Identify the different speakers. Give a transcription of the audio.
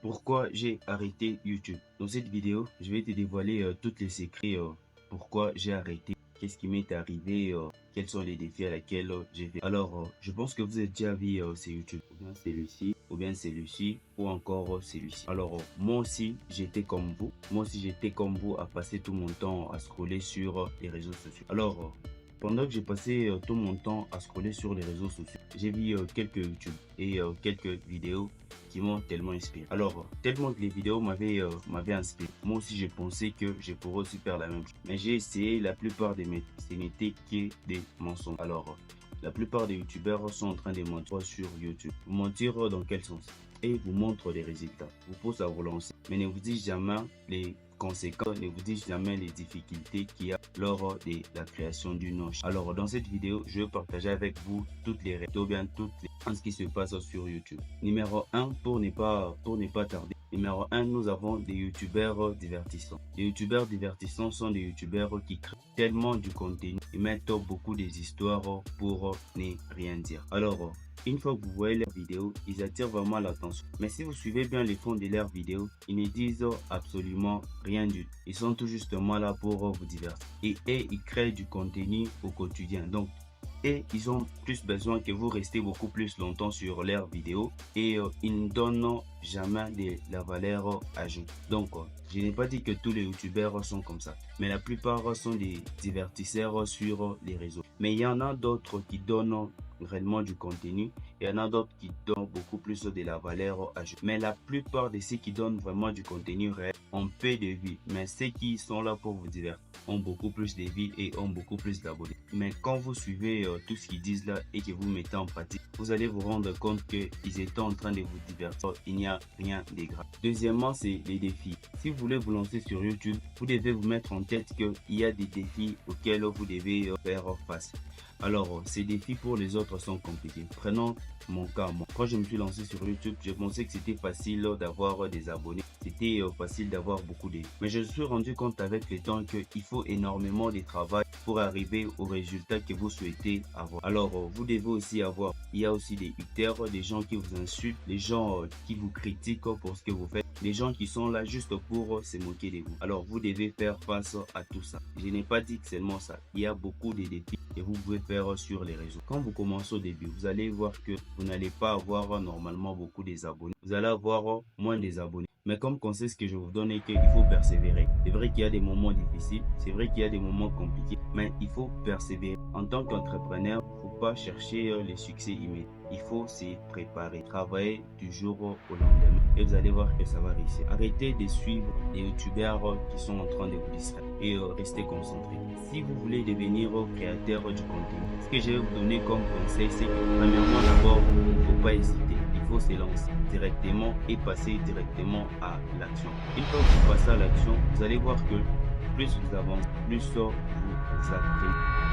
Speaker 1: Pourquoi j'ai arrêté YouTube? Dans cette vidéo, je vais te dévoiler tous les secrets pourquoi j'ai arrêté, qu'est-ce qui m'est arrivé, quels sont les défis à laquelle j'ai fait. Alors, je pense que vous avez déjà vu c'est YouTube, ou bien celui-ci, ou bien celui-ci, ou encore celui-ci. Alors, moi aussi, j'étais comme vous. Moi aussi, j'étais comme vous à passer tout mon temps à scroller sur les réseaux sociaux. Alors, pendant que j'ai passé tout mon temps à scroller sur les réseaux sociaux, j'ai vu quelques YouTube et quelques vidéos qui m'ont tellement inspiré. Alors, tellement que les vidéos m'avaient inspiré. Moi aussi, je pensais que je pourrais aussi faire la même chose. Mais j'ai essayé, la plupart des méthodes, ce n'était que des mensonges. Alors, la plupart des youtubeurs sont en train de mentir sur YouTube. Vous mentir dans quel sens? Et vous montrent des résultats. Vous poussent à vous lancer. Mais ne vous dites jamais les conséquences, ne vous dites jamais les difficultés qu'il y a lors de la création d'une chaîne. Alors, dans cette vidéo, je vais partager avec vous toutes les règles, ou bien ce qui se passe sur YouTube. Numéro 1, pour ne pas tarder. Numéro 1, nous avons des youtubeurs divertissants. Les youtubeurs divertissants sont des youtubeurs qui créent tellement du contenu et mettent beaucoup des histoires pour ne rien dire. Alors, une fois que vous voyez leurs vidéos, ils attirent vraiment l'attention. Mais si vous suivez bien les fonds de leurs vidéos, ils ne disent absolument rien du tout. Ils sont tout justement là pour vous divertir. Et ils créent du contenu au quotidien. Donc, ils ont plus besoin que vous restez beaucoup plus longtemps sur leurs vidéos et ils ne donnent jamais de la valeur ajoutée. Donc, je n'ai pas dit que tous les youtubeurs sont comme ça, mais la plupart sont des divertisseurs sur les réseaux. Mais il y en a d'autres qui donnent réellement du contenu, et il y en a d'autres qui donnent beaucoup plus de la valeur ajoutée. Mais la plupart de ceux qui donnent vraiment du contenu réel ont peu de vues, mais ceux qui sont là pour vous divertir ont beaucoup plus de vues et ont beaucoup plus d'abonnés. Mais quand vous suivez tout ce qu'ils disent là et que vous mettez en pratique, vous allez vous rendre compte qu'ils étaient en train de vous divertir. Il n'y a rien de grave. Deuxièmement, c'est les défis. Si vous voulez vous lancer sur YouTube, vous devez vous mettre en tête qu'il y a des défis auxquels vous devez faire face. Alors, ces défis pour les autres sont compliqués. Prenons mon cas. Moi, quand je me suis lancé sur YouTube, je pensais que c'était facile d'avoir des abonnés. C'était facile d'avoir beaucoup de... Mais je me suis rendu compte avec le temps qu'il faut énormément de travail pour arriver au résultat que vous souhaitez avoir. Alors, vous devez aussi avoir... Il y a aussi des haters, des gens qui vous insultent, des gens qui vous critiquent pour ce que vous faites, des gens qui sont là juste pour se moquer de vous. Alors, vous devez faire face à tout ça. Je n'ai pas dit que seulement ça. Il y a beaucoup de défis que vous pouvez faire sur les réseaux. Quand vous commencez au début, vous allez voir que vous n'allez pas avoir normalement beaucoup d'abonnés. Vous allez avoir moins d'abonnés. Mais comme conseil, ce que je vous donne est qu'il faut persévérer. C'est vrai qu'il y a des moments difficiles, c'est vrai qu'il y a des moments compliqués, mais il faut persévérer. En tant qu'entrepreneur, il ne faut pas chercher les succès immédiats. Il faut se préparer, travailler du jour au lendemain et vous allez voir que ça va réussir. Arrêtez de suivre les youtubeurs qui sont en train de vous distraire et restez concentrés. Si vous voulez devenir créateur du contenu, ce que je vais vous donner comme conseil, c'est que premièrement d'abord, il ne faut pas hésiter. Il faut se lancer directement et passer directement à l'action. Une fois que vous passez à l'action, vous allez voir que plus vous avancez, plus vous apprenez.